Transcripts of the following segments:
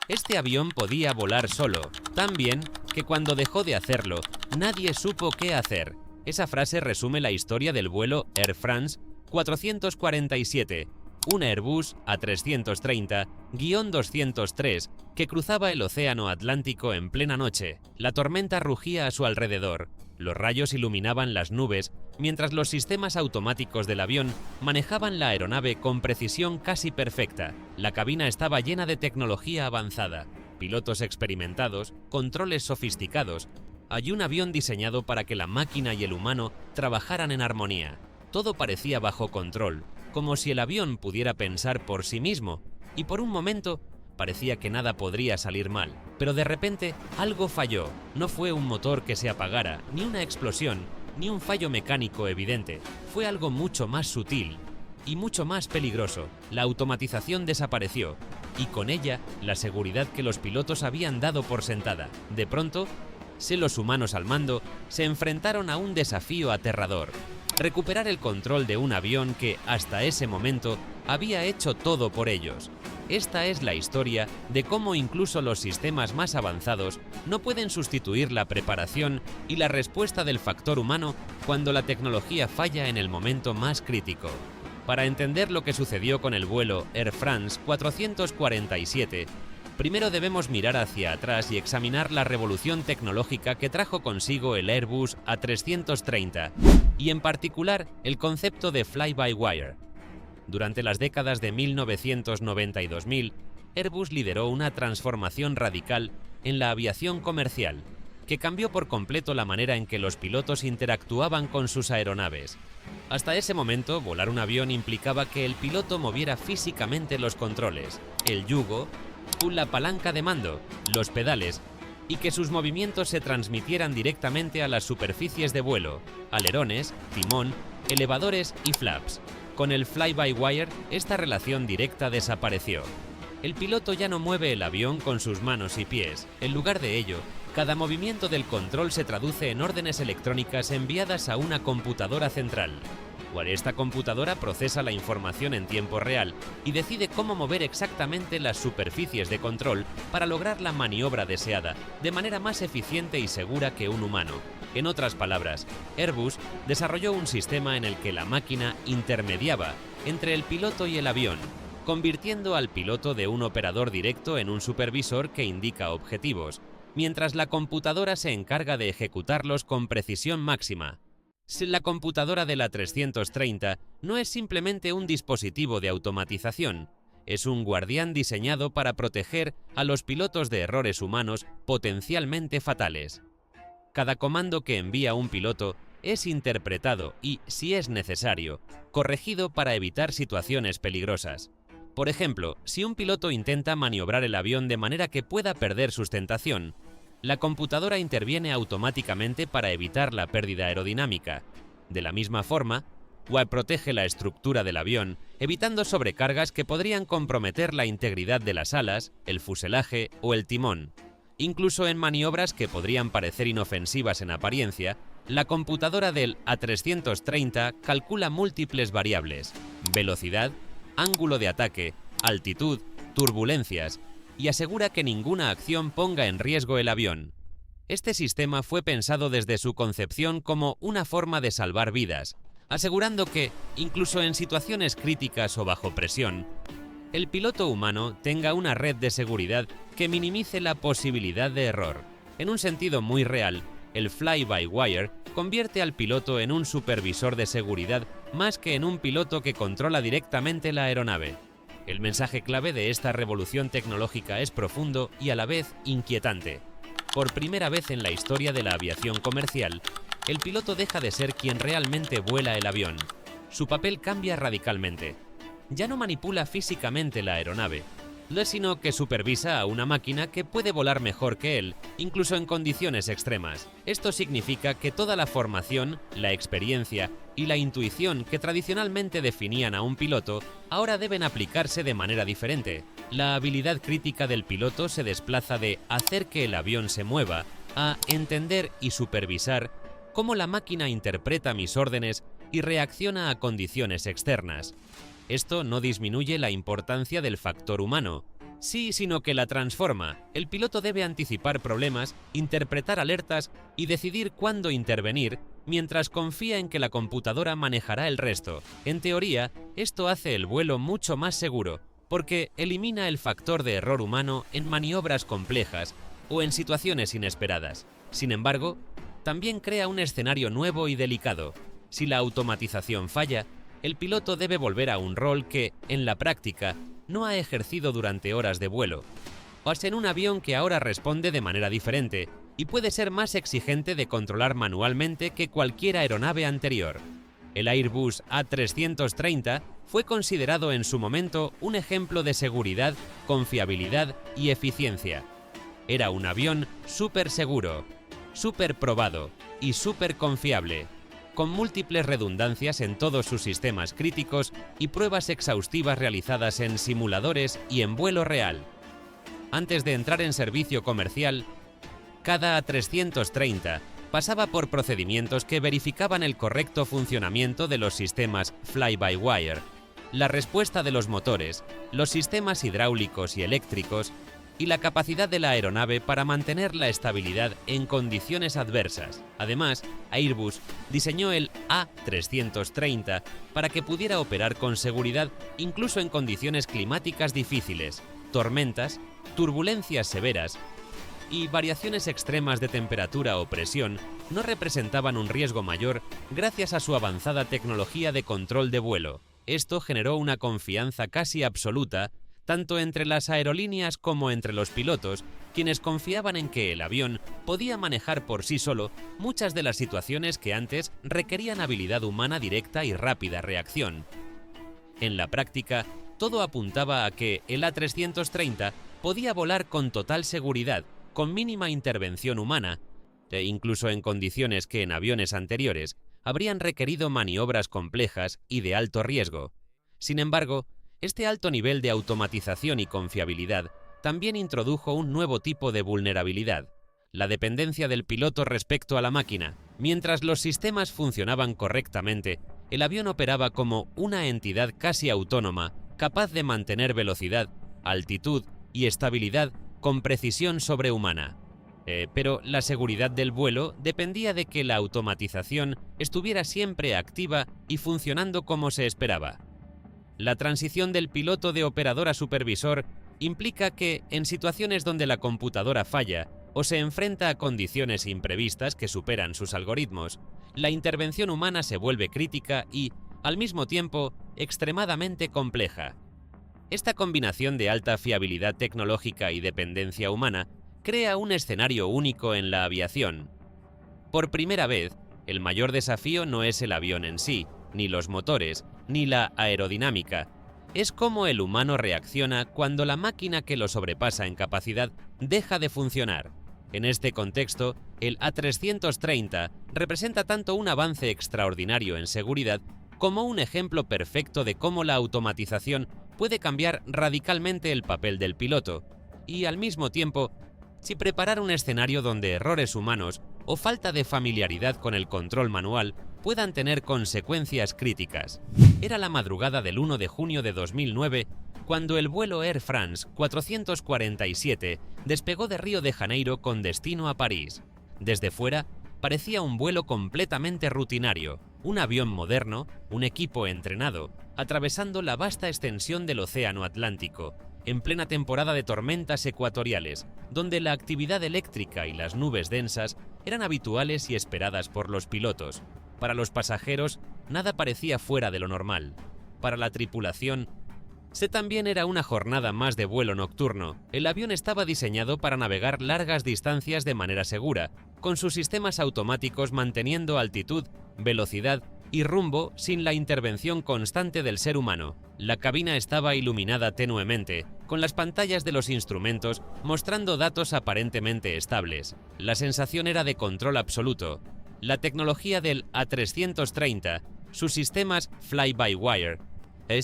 Este avión podía volar solo, tan bien que cuando dejó de hacerlo, nadie supo qué hacer. Esa frase resume la historia del vuelo Air France 447, un Airbus A330-203 que cruzaba el océano Atlántico en plena noche. La tormenta rugía a su alrededor, los rayos iluminaban las nubes, mientras los sistemas automáticos del avión manejaban la aeronave con precisión casi perfecta. La cabina estaba llena de tecnología avanzada, pilotos experimentados, controles sofisticados. Hay un avión diseñado para que la máquina y el humano trabajaran en armonía. Todo parecía bajo control, como si el avión pudiera pensar por sí mismo, y por un momento parecía que nada podría salir mal. Pero de repente algo falló. No fue un motor que se apagara, ni una explosión, ni un fallo mecánico evidente. Fue algo mucho más sutil y mucho más peligroso. La automatización desapareció, y con ella la seguridad que los pilotos habían dado por sentada. De pronto, los humanos al mando se enfrentaron a un desafío aterrador: recuperar el control de un avión que, hasta ese momento, había hecho todo por ellos. Esta es la historia de cómo incluso los sistemas más avanzados no pueden sustituir la preparación y la respuesta del factor humano cuando la tecnología falla en el momento más crítico. Para entender lo que sucedió con el vuelo Air France 447, primero debemos mirar hacia atrás y examinar la revolución tecnológica que trajo consigo el Airbus A330, y en particular el concepto de fly-by-wire. Durante las décadas de 1990 y 2000, Airbus lideró una transformación radical en la aviación comercial, que cambió por completo la manera en que los pilotos interactuaban con sus aeronaves. Hasta ese momento, volar un avión implicaba que el piloto moviera físicamente los controles, el yugo, la palanca de mando, los pedales, y que sus movimientos se transmitieran directamente a las superficies de vuelo, alerones, timón, elevadores y flaps. Con el fly-by-wire, esta relación directa desapareció. El piloto ya no mueve el avión con sus manos y pies. En lugar de ello, cada movimiento del control se traduce en órdenes electrónicas enviadas a una computadora central. Esta computadora procesa la información en tiempo real y decide cómo mover exactamente las superficies de control para lograr la maniobra deseada, de manera más eficiente y segura que un humano. En otras palabras, Airbus desarrolló un sistema en el que la máquina intermediaba entre el piloto y el avión, convirtiendo al piloto de un operador directo en un supervisor que indica objetivos, mientras la computadora se encarga de ejecutarlos con precisión máxima. La computadora de la 330 no es simplemente un dispositivo de automatización, es un guardián diseñado para proteger a los pilotos de errores humanos potencialmente fatales. Cada comando que envía un piloto es interpretado y, si es necesario, corregido para evitar situaciones peligrosas. Por ejemplo, si un piloto intenta maniobrar el avión de manera que pueda perder sustentación, la computadora interviene automáticamente para evitar la pérdida aerodinámica. De la misma forma, protege la estructura del avión, evitando sobrecargas que podrían comprometer la integridad de las alas, el fuselaje o el timón. Incluso en maniobras que podrían parecer inofensivas en apariencia, la computadora del A330 calcula múltiples variables: velocidad, ángulo de ataque, altitud, turbulencias, y asegura que ninguna acción ponga en riesgo el avión. Este sistema fue pensado desde su concepción como una forma de salvar vidas, asegurando que, incluso en situaciones críticas o bajo presión, el piloto humano tenga una red de seguridad que minimice la posibilidad de error. En un sentido muy real, el fly-by-wire convierte al piloto en un supervisor de seguridad más que en un piloto que controla directamente la aeronave. El mensaje clave de esta revolución tecnológica es profundo y a la vez inquietante. Por primera vez en la historia de la aviación comercial, el piloto deja de ser quien realmente vuela el avión. Su papel cambia radicalmente. Ya no manipula físicamente la aeronave, sino que supervisa a una máquina que puede volar mejor que él, incluso en condiciones extremas. Esto significa que toda la formación, la experiencia y la intuición que tradicionalmente definían a un piloto, ahora deben aplicarse de manera diferente. La habilidad crítica del piloto se desplaza de hacer que el avión se mueva a entender y supervisar cómo la máquina interpreta mis órdenes y reacciona a condiciones externas. Esto no disminuye la importancia del factor humano, Sí, sino que la transforma. El piloto debe anticipar problemas, interpretar alertas y decidir cuándo intervenir, mientras confía en que la computadora manejará el resto. En teoría, esto hace el vuelo mucho más seguro, porque elimina el factor de error humano en maniobras complejas o en situaciones inesperadas. Sin embargo, también crea un escenario nuevo y delicado. Si la automatización falla, el piloto debe volver a un rol que, en la práctica, no ha ejercido durante horas de vuelo. O en un avión que ahora responde de manera diferente y puede ser más exigente de controlar manualmente que cualquier aeronave anterior. El Airbus A330 fue considerado en su momento un ejemplo de seguridad, confiabilidad y eficiencia. Era un avión súper seguro, súper probado y súper confiable, con múltiples redundancias en todos sus sistemas críticos y pruebas exhaustivas realizadas en simuladores y en vuelo real. Antes de entrar en servicio comercial, cada A330 pasaba por procedimientos que verificaban el correcto funcionamiento de los sistemas fly-by-wire, la respuesta de los motores, los sistemas hidráulicos y eléctricos y la capacidad de la aeronave para mantener la estabilidad en condiciones adversas. Además, Airbus diseñó el A330 para que pudiera operar con seguridad incluso en condiciones climáticas difíciles, tormentas, turbulencias severas y variaciones extremas de temperatura o presión no representaban un riesgo mayor gracias a su avanzada tecnología de control de vuelo. Esto generó una confianza casi absoluta tanto entre las aerolíneas como entre los pilotos, quienes confiaban en que el avión podía manejar por sí solo muchas de las situaciones que antes requerían habilidad humana directa y rápida reacción. En la práctica, todo apuntaba a que el A330 podía volar con total seguridad, con mínima intervención humana, e incluso en condiciones que en aviones anteriores habrían requerido maniobras complejas y de alto riesgo. Sin embargo, este alto nivel de automatización y confiabilidad también introdujo un nuevo tipo de vulnerabilidad, la dependencia del piloto respecto a la máquina. Mientras los sistemas funcionaban correctamente, el avión operaba como una entidad casi autónoma, capaz de mantener velocidad, altitud y estabilidad con precisión sobrehumana. Pero la seguridad del vuelo dependía de que la automatización estuviera siempre activa y funcionando como se esperaba. La transición del piloto de operador a supervisor implica que, en situaciones donde la computadora falla o se enfrenta a condiciones imprevistas que superan sus algoritmos, la intervención humana se vuelve crítica y, al mismo tiempo, extremadamente compleja. Esta combinación de alta fiabilidad tecnológica y dependencia humana crea un escenario único en la aviación. Por primera vez, el mayor desafío no es el avión en sí, ni los motores, ni la aerodinámica. Es cómo el humano reacciona cuando la máquina que lo sobrepasa en capacidad deja de funcionar. En este contexto, el A330 representa tanto un avance extraordinario en seguridad como un ejemplo perfecto de cómo la automatización puede cambiar radicalmente el papel del piloto y, al mismo tiempo, si preparar un escenario donde errores humanos o falta de familiaridad con el control manual puedan tener consecuencias críticas. Era la madrugada del 1 de junio de 2009 cuando el vuelo Air France 447 despegó de Río de Janeiro con destino a París. Desde fuera, parecía un vuelo completamente rutinario, un avión moderno, un equipo entrenado, atravesando la vasta extensión del Océano Atlántico, en plena temporada de tormentas ecuatoriales, donde la actividad eléctrica y las nubes densas eran habituales y esperadas por los pilotos. Para los pasajeros, nada parecía fuera de lo normal. Para la tripulación, también era una jornada más de vuelo nocturno. El avión estaba diseñado para navegar largas distancias de manera segura, con sus sistemas automáticos manteniendo altitud, velocidad y rumbo sin la intervención constante del ser humano. La cabina estaba iluminada tenuemente, con las pantallas de los instrumentos mostrando datos aparentemente estables. La sensación era de control absoluto. La tecnología del A330, sus sistemas fly-by-wire,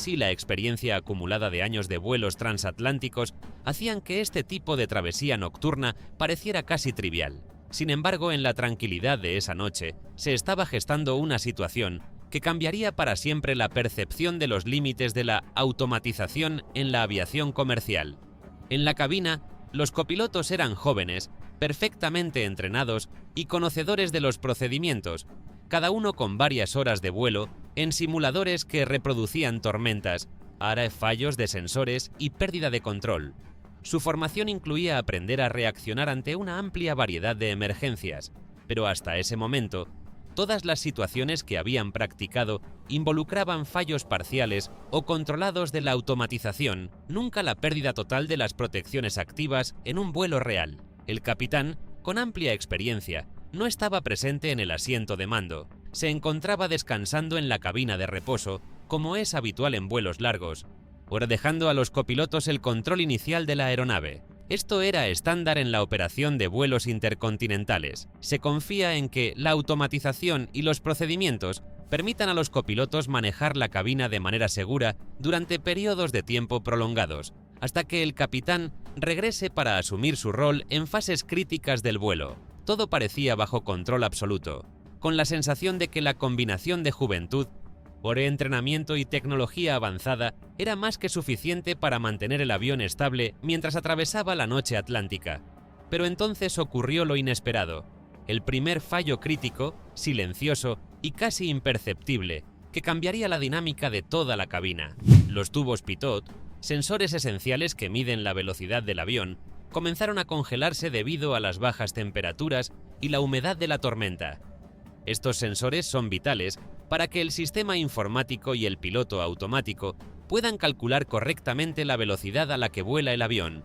y la experiencia acumulada de años de vuelos transatlánticos hacían que este tipo de travesía nocturna pareciera casi trivial. Sin embargo, en la tranquilidad de esa noche, se estaba gestando una situación que cambiaría para siempre la percepción de los límites de la automatización en la aviación comercial. En la cabina, los copilotos eran jóvenes, perfectamente entrenados y conocedores de los procedimientos, cada uno con varias horas de vuelo en simuladores que reproducían tormentas, fallos de sensores y pérdida de control. Su formación incluía aprender a reaccionar ante una amplia variedad de emergencias, pero hasta ese momento, todas las situaciones que habían practicado involucraban fallos parciales o controlados de la automatización, nunca la pérdida total de las protecciones activas en un vuelo real. El capitán, con amplia experiencia, no estaba presente en el asiento de mando. Se encontraba descansando en la cabina de reposo, como es habitual en vuelos largos, ahora dejando a los copilotos el control inicial de la aeronave. Esto era estándar en la operación de vuelos intercontinentales. Se confía en que la automatización y los procedimientos permitan a los copilotos manejar la cabina de manera segura durante periodos de tiempo prolongados, hasta que el capitán regrese para asumir su rol en fases críticas del vuelo. Todo parecía bajo control absoluto, con la sensación de que la combinación de juventud, por entrenamiento y tecnología avanzada era más que suficiente para mantener el avión estable mientras atravesaba la noche atlántica. Pero entonces ocurrió lo inesperado, el primer fallo crítico, silencioso y casi imperceptible, que cambiaría la dinámica de toda la cabina. Los tubos pitot, sensores esenciales que miden la velocidad del avión, comenzaron a congelarse debido a las bajas temperaturas y la humedad de la tormenta. Estos sensores son vitales para que el sistema informático y el piloto automático puedan calcular correctamente la velocidad a la que vuela el avión.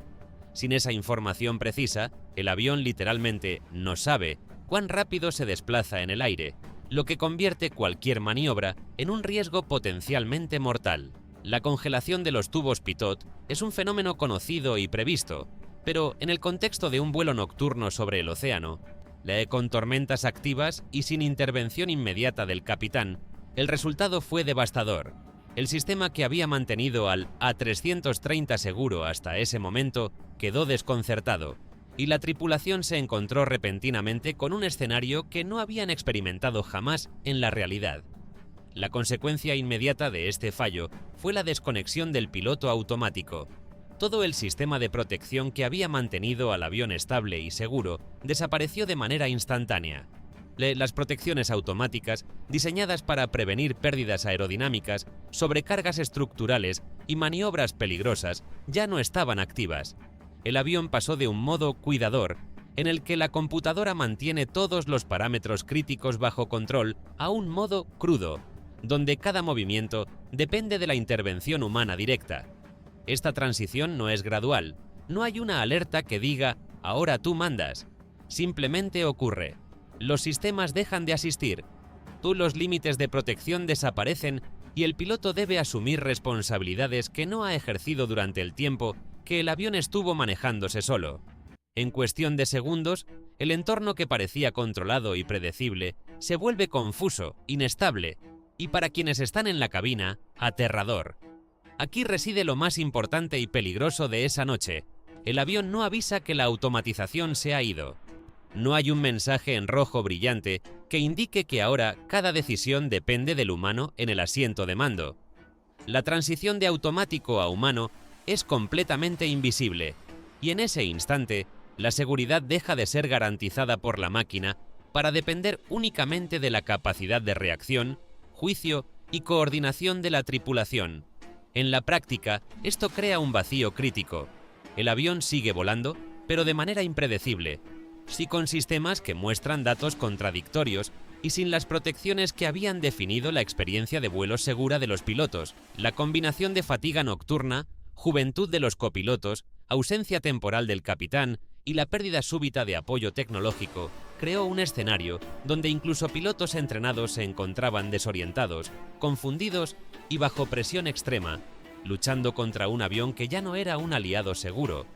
Sin esa información precisa, el avión literalmente no sabe cuán rápido se desplaza en el aire, lo que convierte cualquier maniobra en un riesgo potencialmente mortal. La congelación de los tubos pitot es un fenómeno conocido y previsto, pero en el contexto de un vuelo nocturno sobre el océano, con tormentas activas y sin intervención inmediata del capitán, el resultado fue devastador. El sistema que había mantenido al A330 seguro hasta ese momento quedó desconcertado, y la tripulación se encontró repentinamente con un escenario que no habían experimentado jamás en la realidad. La consecuencia inmediata de este fallo fue la desconexión del piloto automático. Todo el sistema de protección que había mantenido al avión estable y seguro desapareció de manera instantánea. Las protecciones automáticas, diseñadas para prevenir pérdidas aerodinámicas, sobrecargas estructurales y maniobras peligrosas, ya no estaban activas. El avión pasó de un modo cuidador, en el que la computadora mantiene todos los parámetros críticos bajo control, a un modo crudo, donde cada movimiento depende de la intervención humana directa. Esta transición no es gradual, no hay una alerta que diga «ahora tú mandas», simplemente ocurre. Los sistemas dejan de asistir, los límites de protección desaparecen y el piloto debe asumir responsabilidades que no ha ejercido durante el tiempo que el avión estuvo manejándose solo. En cuestión de segundos, el entorno que parecía controlado y predecible se vuelve confuso, inestable y, para quienes están en la cabina, aterrador. Aquí reside lo más importante y peligroso de esa noche. El avión no avisa que la automatización se ha ido. No hay un mensaje en rojo brillante que indique que ahora cada decisión depende del humano en el asiento de mando. La transición de automático a humano es completamente invisible, y en ese instante, la seguridad deja de ser garantizada por la máquina para depender únicamente de la capacidad de reacción, juicio y coordinación de la tripulación. En la práctica, esto crea un vacío crítico. El avión sigue volando, pero de manera impredecible, sí con sistemas que muestran datos contradictorios y sin las protecciones que habían definido la experiencia de vuelo segura de los pilotos. La combinación de fatiga nocturna, juventud de los copilotos, ausencia temporal del capitán y la pérdida súbita de apoyo tecnológico creó un escenario donde incluso pilotos entrenados se encontraban desorientados, confundidos y bajo presión extrema, luchando contra un avión que ya no era un aliado seguro,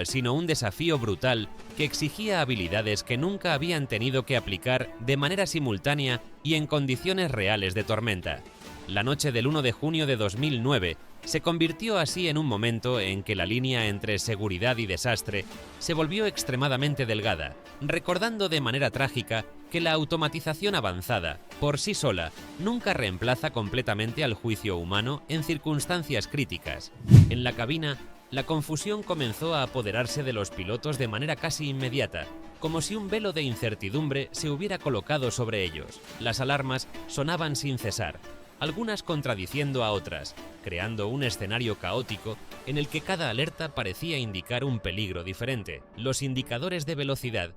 sino un desafío brutal que exigía habilidades que nunca habían tenido que aplicar de manera simultánea y en condiciones reales de tormenta. La noche del 1 de junio de 2009 se convirtió así en un momento en que la línea entre seguridad y desastre se volvió extremadamente delgada, recordando de manera trágica que la automatización avanzada, por sí sola, nunca reemplaza completamente al juicio humano en circunstancias críticas. En la cabina, La confusión comenzó a apoderarse de los pilotos de manera casi inmediata, como si un velo de incertidumbre se hubiera colocado sobre ellos. Las alarmas sonaban sin cesar, algunas contradiciendo a otras, creando un escenario caótico en el que cada alerta parecía indicar un peligro diferente. Los indicadores de velocidad,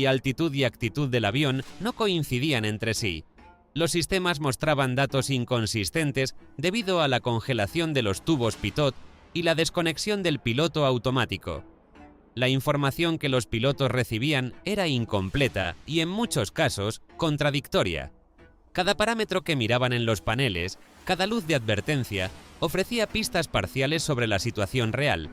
altitud y actitud del avión no coincidían entre sí. Los sistemas mostraban datos inconsistentes debido a la congelación de los tubos pitot y la desconexión del piloto automático. La información que los pilotos recibían era incompleta y, en muchos casos, contradictoria. Cada parámetro que miraban en los paneles, cada luz de advertencia, ofrecía pistas parciales sobre la situación real,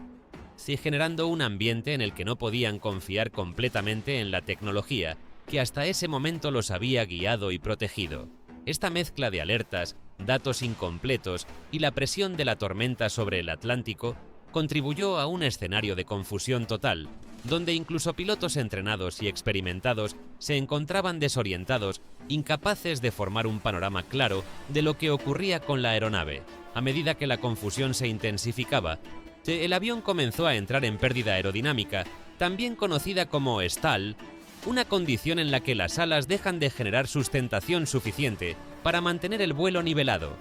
generando un ambiente en el que no podían confiar completamente en la tecnología que hasta ese momento los había guiado y protegido. Esta mezcla de alertas, datos incompletos y la presión de la tormenta sobre el Atlántico contribuyó a un escenario de confusión total, donde incluso pilotos entrenados y experimentados se encontraban desorientados, incapaces de formar un panorama claro de lo que ocurría con la aeronave. A medida que la confusión se intensificaba, el avión comenzó a entrar en pérdida aerodinámica, también conocida como stall, una condición en la que las alas dejan de generar sustentación suficiente para mantener el vuelo nivelado.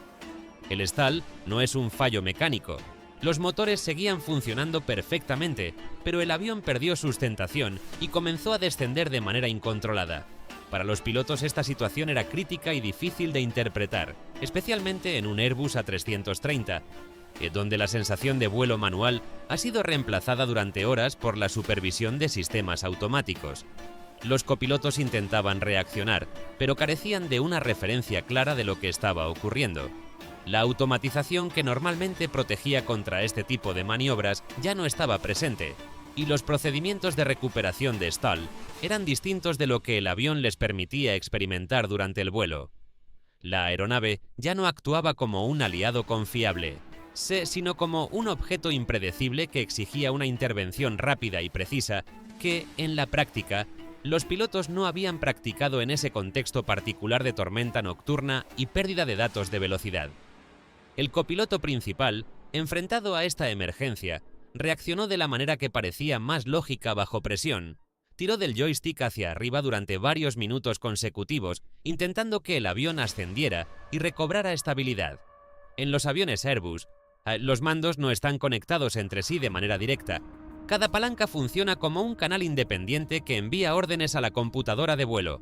El stall no es un fallo mecánico. Los motores seguían funcionando perfectamente, pero el avión perdió sustentación y comenzó a descender de manera incontrolada. Para los pilotos esta situación era crítica y difícil de interpretar, especialmente en un Airbus A330, donde la sensación de vuelo manual ha sido reemplazada durante horas por la supervisión de sistemas automáticos. Los copilotos intentaban reaccionar, pero carecían de una referencia clara de lo que estaba ocurriendo. La automatización que normalmente protegía contra este tipo de maniobras ya no estaba presente, y los procedimientos de recuperación de stall eran distintos de lo que el avión les permitía experimentar durante el vuelo. La aeronave ya no actuaba como un aliado confiable, sino como un objeto impredecible que exigía una intervención rápida y precisa que, en la práctica, los pilotos no habían practicado en ese contexto particular de tormenta nocturna y pérdida de datos de velocidad. El copiloto principal, enfrentado a esta emergencia, reaccionó de la manera que parecía más lógica bajo presión. Tiró del joystick hacia arriba durante varios minutos consecutivos, intentando que el avión ascendiera y recobrara estabilidad. En los aviones Airbus, los mandos no están conectados entre sí de manera directa. Cada palanca funciona como un canal independiente que envía órdenes a la computadora de vuelo.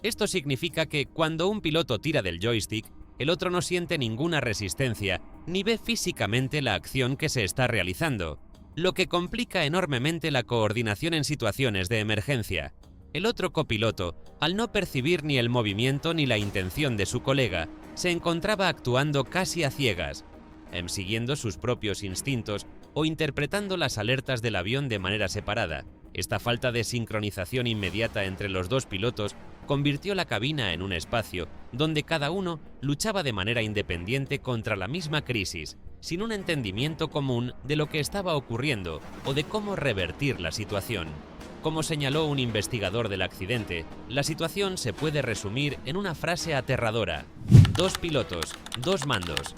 Esto significa que cuando un piloto tira del joystick, el otro no siente ninguna resistencia ni ve físicamente la acción que se está realizando, lo que complica enormemente la coordinación en situaciones de emergencia. El otro copiloto, al no percibir ni el movimiento ni la intención de su colega, se encontraba actuando casi a ciegas, siguiendo sus propios instintos o interpretando las alertas del avión de manera separada. Esta falta de sincronización inmediata entre los dos pilotos convirtió la cabina en un espacio donde cada uno luchaba de manera independiente contra la misma crisis, sin un entendimiento común de lo que estaba ocurriendo o de cómo revertir la situación. Como señaló un investigador del accidente, la situación se puede resumir en una frase aterradora: dos pilotos, dos mandos,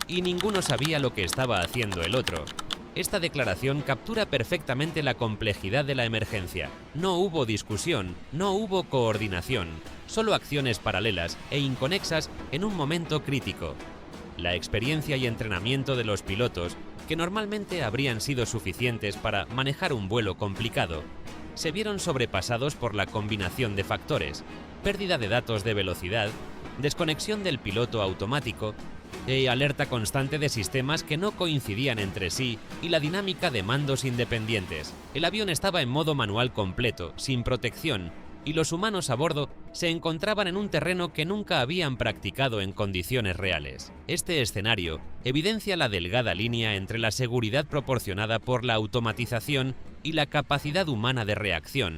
y ninguno sabía lo que estaba haciendo el otro. Esta declaración captura perfectamente la complejidad de la emergencia. No hubo discusión, no hubo coordinación, solo acciones paralelas e inconexas en un momento crítico. La experiencia y entrenamiento de los pilotos, que normalmente habrían sido suficientes para manejar un vuelo complicado, se vieron sobrepasados por la combinación de factores: pérdida de datos de velocidad, desconexión del piloto automático, alerta constante de sistemas que no coincidían entre sí y la dinámica de mandos independientes. El avión estaba en modo manual completo, sin protección, y los humanos a bordo se encontraban en un terreno que nunca habían practicado en condiciones reales. Este escenario evidencia la delgada línea entre la seguridad proporcionada por la automatización y la capacidad humana de reacción,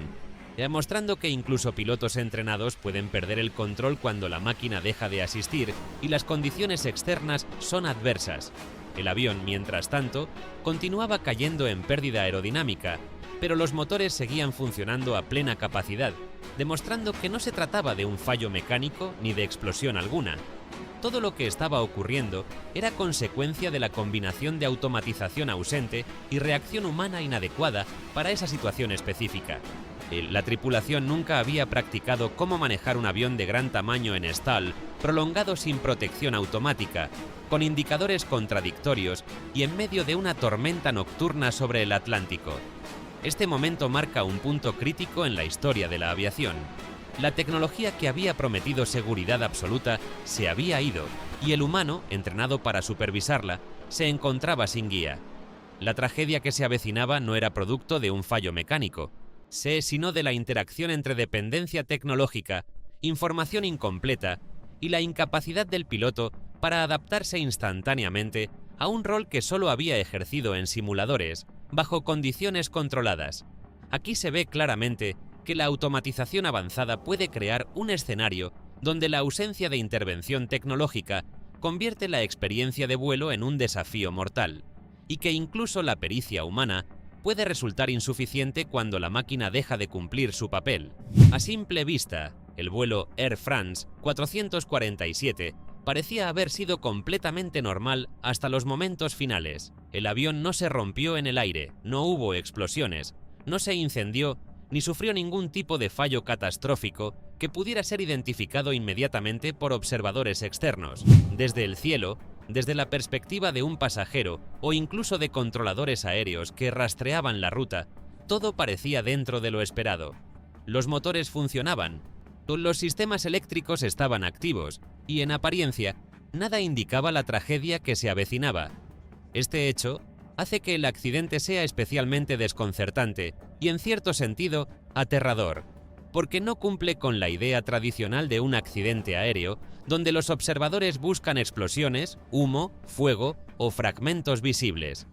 demostrando que incluso pilotos entrenados pueden perder el control cuando la máquina deja de asistir y las condiciones externas son adversas. El avión, mientras tanto, continuaba cayendo en pérdida aerodinámica, pero los motores seguían funcionando a plena capacidad, demostrando que no se trataba de un fallo mecánico ni de explosión alguna. Todo lo que estaba ocurriendo era consecuencia de la combinación de automatización ausente y reacción humana inadecuada para esa situación específica. La tripulación nunca había practicado cómo manejar un avión de gran tamaño en stall, prolongado sin protección automática, con indicadores contradictorios y en medio de una tormenta nocturna sobre el Atlántico. Este momento marca un punto crítico en la historia de la aviación. La tecnología que había prometido seguridad absoluta se había ido y el humano, entrenado para supervisarla, se encontraba sin guía. La tragedia que se avecinaba no era producto de un fallo mecánico, sino de la interacción entre dependencia tecnológica, información incompleta y la incapacidad del piloto para adaptarse instantáneamente a un rol que solo había ejercido en simuladores, bajo condiciones controladas. Aquí se ve claramente que la automatización avanzada puede crear un escenario donde la ausencia de intervención tecnológica convierte la experiencia de vuelo en un desafío mortal, y que incluso la pericia humana puede resultar insuficiente cuando la máquina deja de cumplir su papel. A simple vista, el vuelo Air France 447 parecía haber sido completamente normal hasta los momentos finales. El avión no se rompió en el aire, no hubo explosiones, no se incendió ni sufrió ningún tipo de fallo catastrófico que pudiera ser identificado inmediatamente por observadores externos. Desde el cielo, desde la perspectiva de un pasajero o incluso de controladores aéreos que rastreaban la ruta, todo parecía dentro de lo esperado. Los motores funcionaban, los sistemas eléctricos estaban activos y, en apariencia, nada indicaba la tragedia que se avecinaba. Este hecho hace que el accidente sea especialmente desconcertante y, en cierto sentido, aterrador, porque no cumple con la idea tradicional de un accidente aéreo, donde los observadores buscan explosiones, humo, fuego o fragmentos visibles.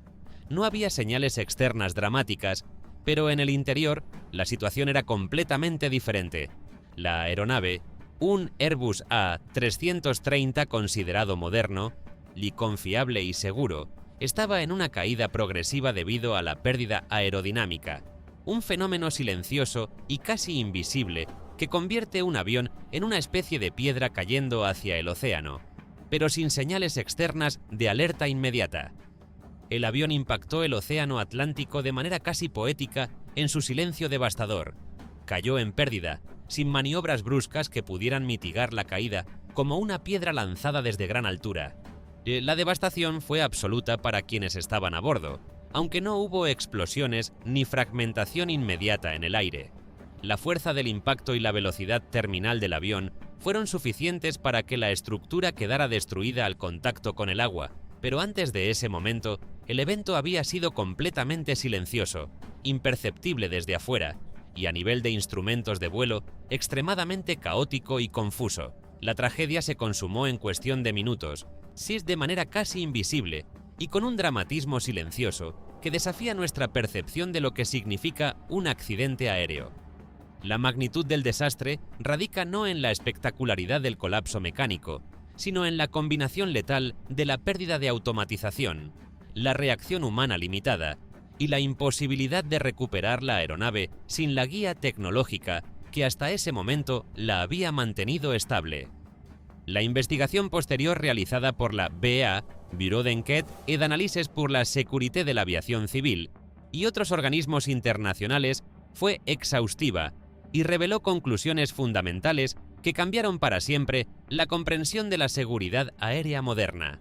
No había señales externas dramáticas, pero en el interior la situación era completamente diferente. La aeronave, un Airbus A330 considerado moderno, confiable y seguro, estaba en una caída progresiva debido a la pérdida aerodinámica, un fenómeno silencioso y casi invisible que convierte un avión en una especie de piedra cayendo hacia el océano, pero sin señales externas de alerta inmediata. El avión impactó el océano Atlántico de manera casi poética en su silencio devastador. Cayó en pérdida, sin maniobras bruscas que pudieran mitigar la caída, como una piedra lanzada desde gran altura. La devastación fue absoluta para quienes estaban a bordo, aunque no hubo explosiones ni fragmentación inmediata en el aire. La fuerza del impacto y la velocidad terminal del avión fueron suficientes para que la estructura quedara destruida al contacto con el agua, pero antes de ese momento, el evento había sido completamente silencioso, imperceptible desde afuera, y a nivel de instrumentos de vuelo, extremadamente caótico y confuso. La tragedia se consumó en cuestión de minutos, de manera casi invisible y con un dramatismo silencioso que desafía nuestra percepción de lo que significa un accidente aéreo. La magnitud del desastre radica no en la espectacularidad del colapso mecánico, sino en la combinación letal de la pérdida de automatización, la reacción humana limitada y la imposibilidad de recuperar la aeronave sin la guía tecnológica que hasta ese momento la había mantenido estable. La investigación posterior realizada por la BA, Bureau d'Enquête et d'Analyses pour la Sécurité de l'Aviation Civile, y otros organismos internacionales fue exhaustiva y reveló conclusiones fundamentales que cambiaron para siempre la comprensión de la seguridad aérea moderna.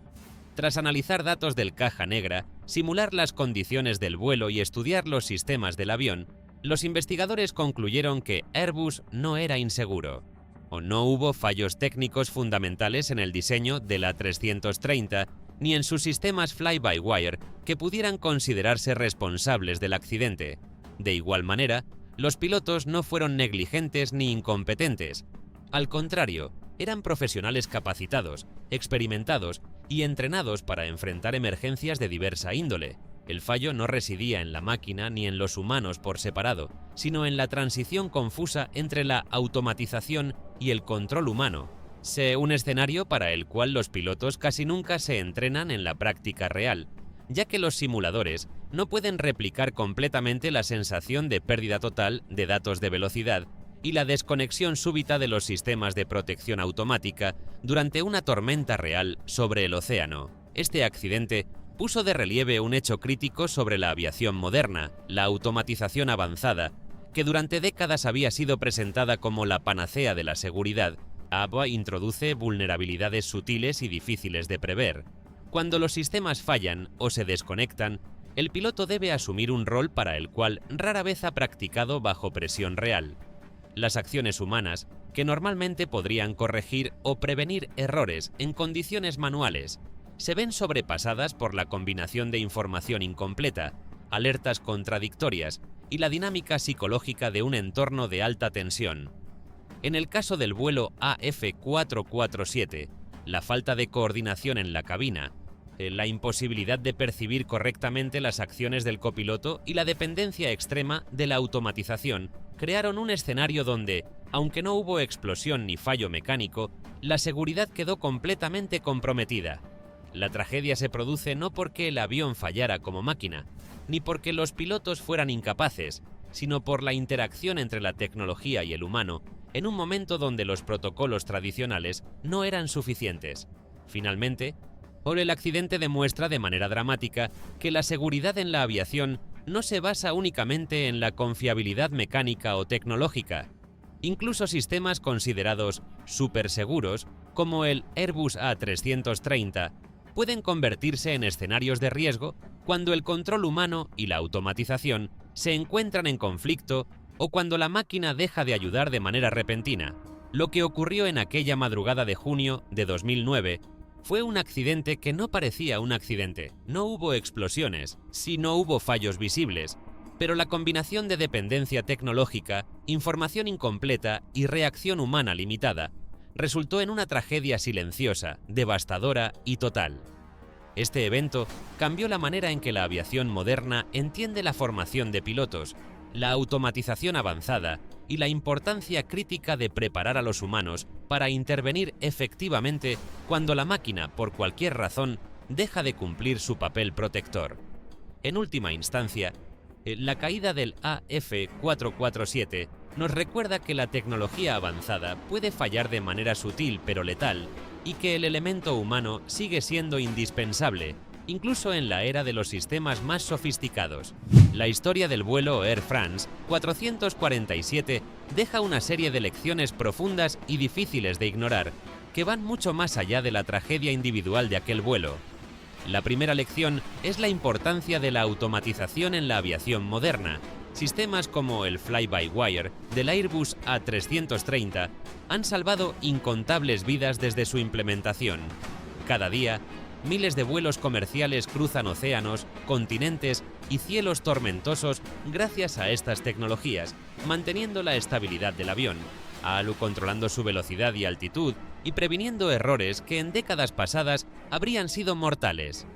Tras analizar datos del caja negra, simular las condiciones del vuelo y estudiar los sistemas del avión, los investigadores concluyeron que Airbus no era inseguro. O no hubo fallos técnicos fundamentales en el diseño de la A330 ni en sus sistemas fly-by-wire que pudieran considerarse responsables del accidente. De igual manera, los pilotos no fueron negligentes ni incompetentes. Al contrario, eran profesionales capacitados, experimentados y entrenados para enfrentar emergencias de diversa índole. El fallo no residía en la máquina ni en los humanos por separado, sino en la transición confusa entre la automatización y el control humano. Un escenario para el cual los pilotos casi nunca se entrenan en la práctica real, ya que los simuladores no pueden replicar completamente la sensación de pérdida total de datos de velocidad y la desconexión súbita de los sistemas de protección automática durante una tormenta real sobre el océano. Este accidente puso de relieve un hecho crítico sobre la aviación moderna, la automatización avanzada, que durante décadas había sido presentada como la panacea de la seguridad. ABA introduce vulnerabilidades sutiles y difíciles de prever. Cuando los sistemas fallan o se desconectan, el piloto debe asumir un rol para el cual rara vez ha practicado bajo presión real. Las acciones humanas, que normalmente podrían corregir o prevenir errores en condiciones manuales, se ven sobrepasadas por la combinación de información incompleta, alertas contradictorias y la dinámica psicológica de un entorno de alta tensión. En el caso del vuelo AF447, la falta de coordinación en la cabina, la imposibilidad de percibir correctamente las acciones del copiloto y la dependencia extrema de la automatización crearon un escenario donde, aunque no hubo explosión ni fallo mecánico, la seguridad quedó completamente comprometida. La tragedia se produce no porque el avión fallara como máquina, ni porque los pilotos fueran incapaces, sino por la interacción entre la tecnología y el humano, en un momento donde los protocolos tradicionales no eran suficientes. Finalmente, el accidente demuestra de manera dramática que la seguridad en la aviación no se basa únicamente en la confiabilidad mecánica o tecnológica. Incluso sistemas considerados superseguros, como el Airbus A330, pueden convertirse en escenarios de riesgo cuando el control humano y la automatización se encuentran en conflicto o cuando la máquina deja de ayudar de manera repentina. Lo que ocurrió en aquella madrugada de junio de 2009 fue un accidente que no parecía un accidente. No hubo explosiones, sí no hubo fallos visibles, pero la combinación de dependencia tecnológica, información incompleta y reacción humana limitada resultó en una tragedia silenciosa, devastadora y total. Este evento cambió la manera en que la aviación moderna entiende la formación de pilotos, la automatización avanzada y la importancia crítica de preparar a los humanos para intervenir efectivamente cuando la máquina, por cualquier razón, deja de cumplir su papel protector. En última instancia, la caída del AF447 nos recuerda que la tecnología avanzada puede fallar de manera sutil pero letal y que el elemento humano sigue siendo indispensable, incluso en la era de los sistemas más sofisticados. La historia del vuelo Air France 447 deja una serie de lecciones profundas y difíciles de ignorar, que van mucho más allá de la tragedia individual de aquel vuelo. La primera lección es la importancia de la automatización en la aviación moderna. Sistemas como el fly-by-wire del Airbus A330 han salvado incontables vidas desde su implementación. Cada día, miles de vuelos comerciales cruzan océanos, continentes y cielos tormentosos gracias a estas tecnologías, manteniendo la estabilidad del avión, controlando su velocidad y altitud y previniendo errores que en décadas pasadas habrían sido mortales.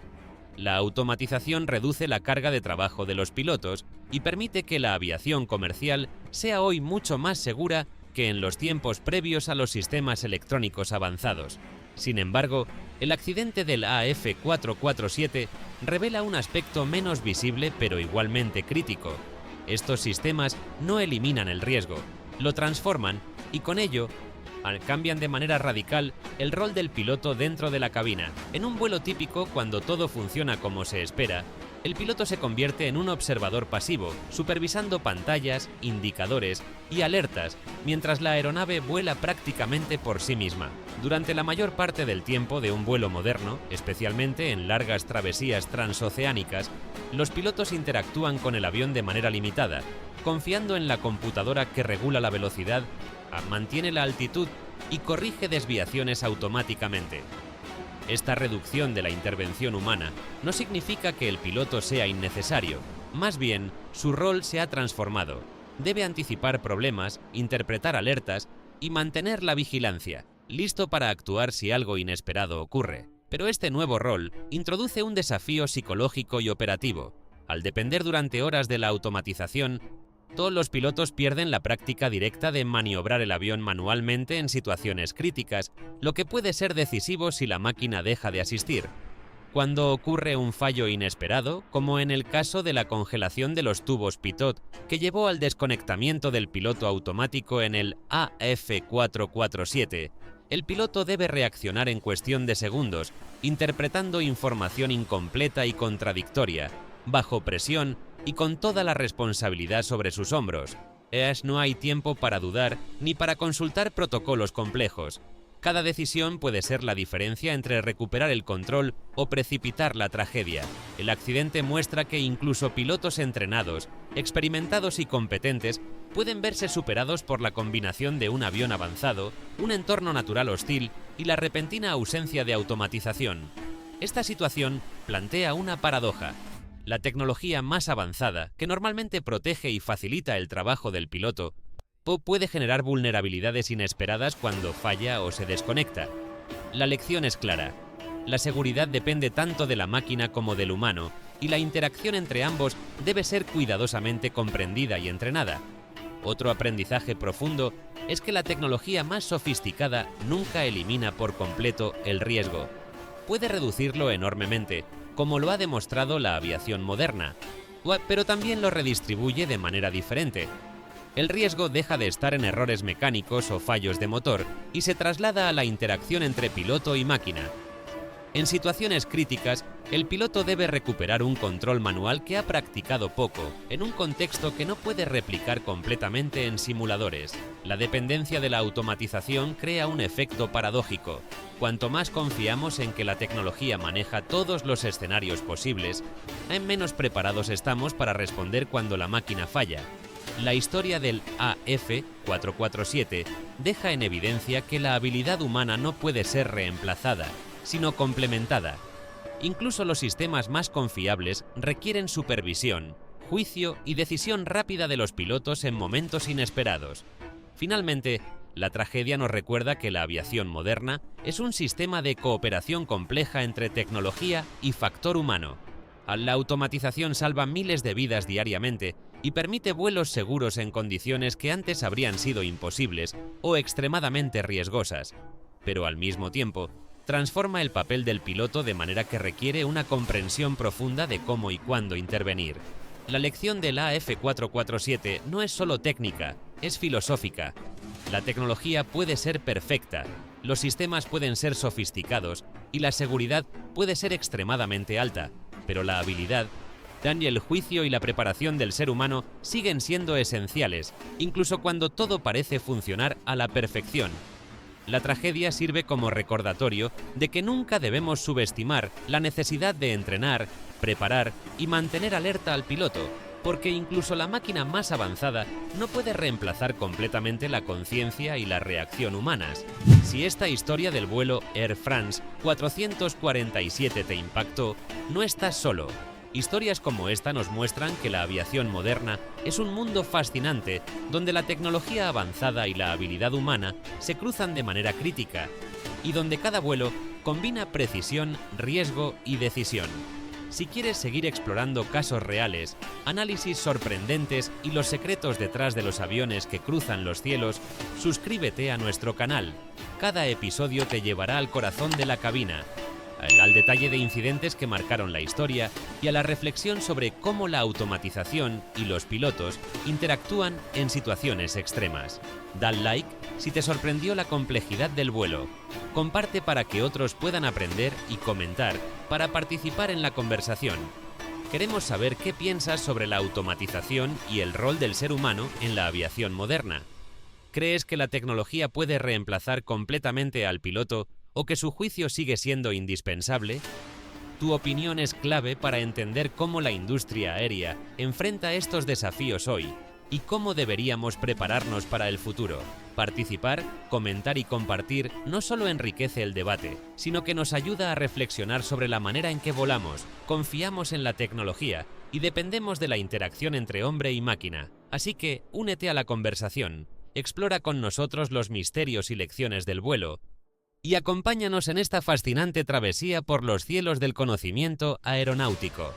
La automatización reduce la carga de trabajo de los pilotos y permite que la aviación comercial sea hoy mucho más segura que en los tiempos previos a los sistemas electrónicos avanzados. Sin embargo, el accidente del AF447 revela un aspecto menos visible pero igualmente crítico. Estos sistemas no eliminan el riesgo, lo transforman y con ello cambian de manera radical el rol del piloto dentro de la cabina. En un vuelo típico, cuando todo funciona como se espera, el piloto se convierte en un observador pasivo, supervisando pantallas, indicadores y alertas, mientras la aeronave vuela prácticamente por sí misma. Durante la mayor parte del tiempo de un vuelo moderno, especialmente en largas travesías transoceánicas, los pilotos interactúan con el avión de manera limitada, confiando en la computadora que regula la velocidad, mantiene la altitud y corrige desviaciones automáticamente. Esta reducción de la intervención humana no significa que el piloto sea innecesario, más bien su rol se ha transformado. Debe anticipar problemas, interpretar alertas y mantener la vigilancia, listo para actuar si algo inesperado ocurre. Pero este nuevo rol introduce un desafío psicológico y operativo. Al depender durante horas de la automatización, todos los pilotos pierden la práctica directa de maniobrar el avión manualmente en situaciones críticas, lo que puede ser decisivo si la máquina deja de asistir. Cuando ocurre un fallo inesperado, como en el caso de la congelación de los tubos Pitot, que llevó al desconectamiento del piloto automático en el AF447, el piloto debe reaccionar en cuestión de segundos, interpretando información incompleta y contradictoria, bajo presión y con toda la responsabilidad sobre sus hombros. No hay tiempo para dudar ni para consultar protocolos complejos. Cada decisión puede ser la diferencia entre recuperar el control o precipitar la tragedia. El accidente muestra que incluso pilotos entrenados, experimentados y competentes pueden verse superados por la combinación de un avión avanzado, un entorno natural hostil y la repentina ausencia de automatización. Esta situación plantea una paradoja. La tecnología más avanzada, que normalmente protege y facilita el trabajo del piloto, puede generar vulnerabilidades inesperadas cuando falla o se desconecta. La lección es clara. La seguridad depende tanto de la máquina como del humano, y la interacción entre ambos debe ser cuidadosamente comprendida y entrenada. Otro aprendizaje profundo es que la tecnología más sofisticada nunca elimina por completo el riesgo. Puede reducirlo enormemente, como lo ha demostrado la aviación moderna, pero también lo redistribuye de manera diferente. El riesgo deja de estar en errores mecánicos o fallos de motor y se traslada a la interacción entre piloto y máquina. En situaciones críticas, el piloto debe recuperar un control manual que ha practicado poco, en un contexto que no puede replicar completamente en simuladores. La dependencia de la automatización crea un efecto paradójico. Cuanto más confiamos en que la tecnología maneja todos los escenarios posibles, menos preparados estamos para responder cuando la máquina falla. La historia del AF447 deja en evidencia que la habilidad humana no puede ser reemplazada, sino complementada. Incluso los sistemas más confiables requieren supervisión, juicio y decisión rápida de los pilotos en momentos inesperados. Finalmente, la tragedia nos recuerda que la aviación moderna es un sistema de cooperación compleja entre tecnología y factor humano. La automatización salva miles de vidas diariamente y permite vuelos seguros en condiciones que antes habrían sido imposibles o extremadamente riesgosas. Pero al mismo tiempo, transforma el papel del piloto de manera que requiere una comprensión profunda de cómo y cuándo intervenir. La lección del AF447 no es solo técnica, es filosófica. La tecnología puede ser perfecta, los sistemas pueden ser sofisticados y la seguridad puede ser extremadamente alta, pero la habilidad, el juicio y la preparación del ser humano siguen siendo esenciales, incluso cuando todo parece funcionar a la perfección. La tragedia sirve como recordatorio de que nunca debemos subestimar la necesidad de entrenar, preparar y mantener alerta al piloto, porque incluso la máquina más avanzada no puede reemplazar completamente la conciencia y la reacción humanas. Si esta historia del vuelo Air France 447 te impactó, no estás solo. Historias como esta nos muestran que la aviación moderna es un mundo fascinante, donde la tecnología avanzada y la habilidad humana se cruzan de manera crítica, y donde cada vuelo combina precisión, riesgo y decisión. Si quieres seguir explorando casos reales, análisis sorprendentes y los secretos detrás de los aviones que cruzan los cielos, suscríbete a nuestro canal. Cada episodio te llevará al corazón de la cabina, al detalle de incidentes que marcaron la historia y a la reflexión sobre cómo la automatización y los pilotos interactúan en situaciones extremas. Dale like si te sorprendió la complejidad del vuelo. Comparte para que otros puedan aprender y comentar para participar en la conversación. Queremos saber qué piensas sobre la automatización y el rol del ser humano en la aviación moderna. ¿Crees que la tecnología puede reemplazar completamente al piloto o que su juicio sigue siendo indispensable? Tu opinión es clave para entender cómo la industria aérea enfrenta estos desafíos hoy y cómo deberíamos prepararnos para el futuro. Participar, comentar y compartir no solo enriquece el debate, sino que nos ayuda a reflexionar sobre la manera en que volamos, confiamos en la tecnología y dependemos de la interacción entre hombre y máquina. Así que únete a la conversación, explora con nosotros los misterios y lecciones del vuelo, y acompáñanos en esta fascinante travesía por los cielos del conocimiento aeronáutico.